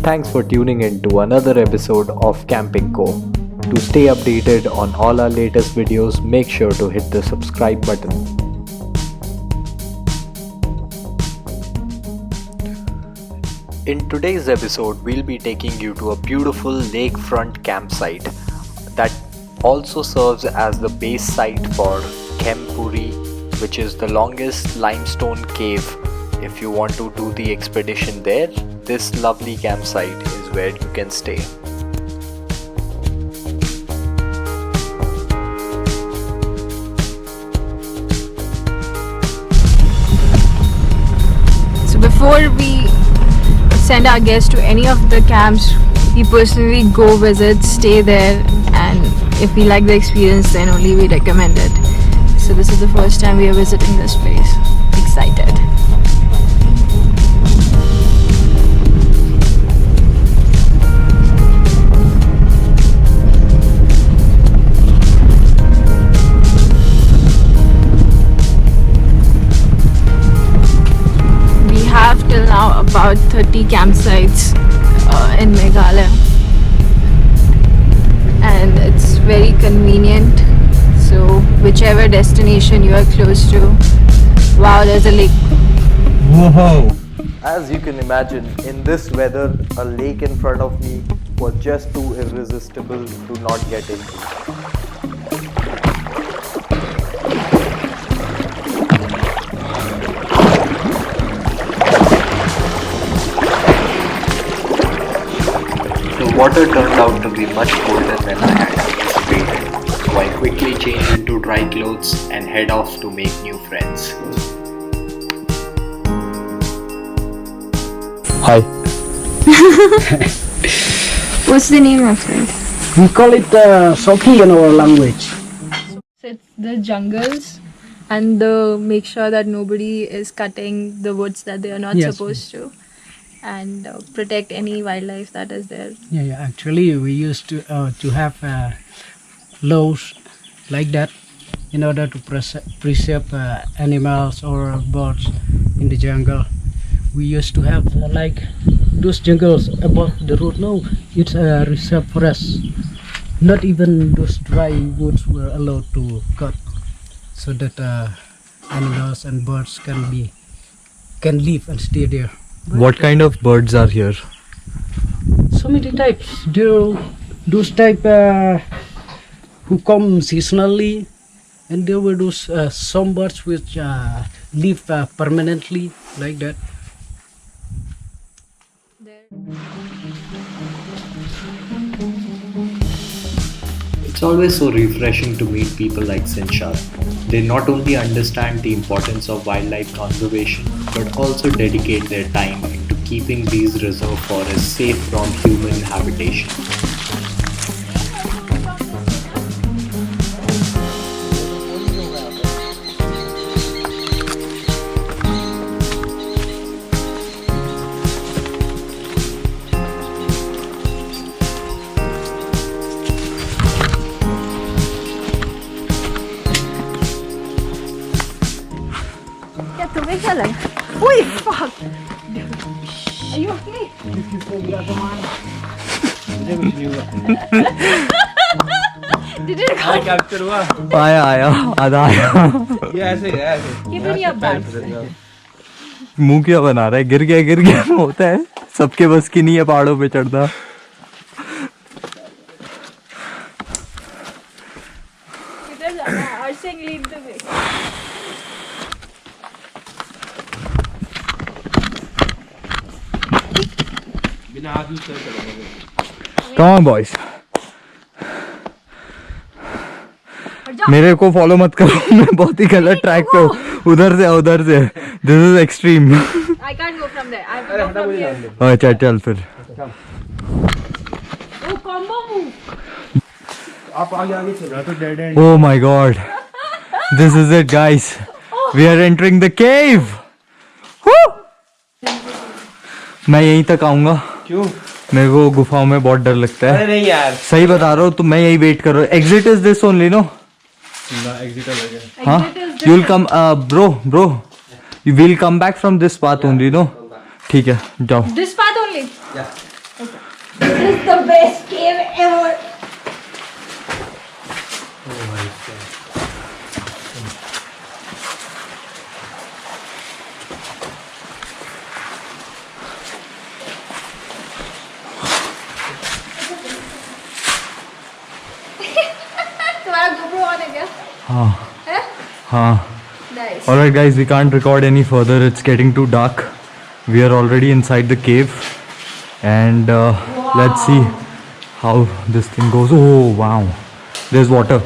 Thanks for tuning in to another episode of Camping Co. To stay updated on all our latest videos, make sure to hit the subscribe button. In today's episode, we'll be taking you to a beautiful lakefront campsite that also serves as the base site for Krem Puri, which is the longest limestone cave. If you want to do the expedition there, this lovely campsite is where you can stay. So before we send our guests to any of the camps, we personally go visit, stay there, and if we like the experience, then only we recommend it. So this is the first time we are visiting this place. Excited. We have till now about 30 campsites in Meghalaya, and it's very convenient. So whichever destination you are close to, wow, there's a lake. Whoa! As you can imagine, in this weather, a lake in front of me was just too irresistible to not get into. The water turned out to be much colder than I had anticipated, so I quickly changed into dry clothes and head off to make new friends. Hi. What's the name of it? We call it Soki in our language. So it's the jungles, and make sure that nobody is cutting the woods that they are not supposed to, and protect any wildlife that is there. Yeah. Actually, we used to have laws like that in order to preserve animals or birds in the jungle. We used to have like those jungles above the road. No, it's a reserve forest. Not even those dry woods were allowed to cut, so that animals and birds can live and stay there. What kind of birds are here? So many types. There are those type who come seasonally, and there were those some birds which live permanently like that. It's always so refreshing to meet people like Sinshad. They not only understand the importance of wildlife conservation, but also dedicate their time into keeping these reserve forests safe from human habitation. तुम्हें क्या लगा? Uy, fuck! Are you okay? Did it come? Capture हुआ। आया आधा आया। ये ऐसे Keep it in your bag. मुंह क्या बना रहा है? गिर गया होता है। सबके बस की नहीं है पहाड़ों पे चढ़ना। किधर जाना है? Arsing lead the way. Come on boys. मेरे को फॉलो मत करो, मैं बहुत ही गलत ट्रैक पे हूँ। उधर से this is extreme. I can't go from there. I have to go from here. अच्छा चल फिर। Oh, combo move. आप आगे चलो तो dead and. Oh my god, this is it guys. We are entering the cave. मैं यहीं तक आऊंगा। क्यों? मेरे को गुफाओं में बहुत डर लगता है। अरे नहीं यार, सही बता रहा हूँ, तो मैं यही वेट कर रहा हूँ। Exit is this only no? Exit अलग है। हाँ, you will come bro you will come back from this path only no? ठीक है, जाओ। This path only. This is the best cave ever. तुम्हारा GoPro on है क्या? हाँ. Nice. Alright guys, we can't record any further. It's getting too dark. We are already inside the cave. And let's see how this thing goes. Oh wow. There's water.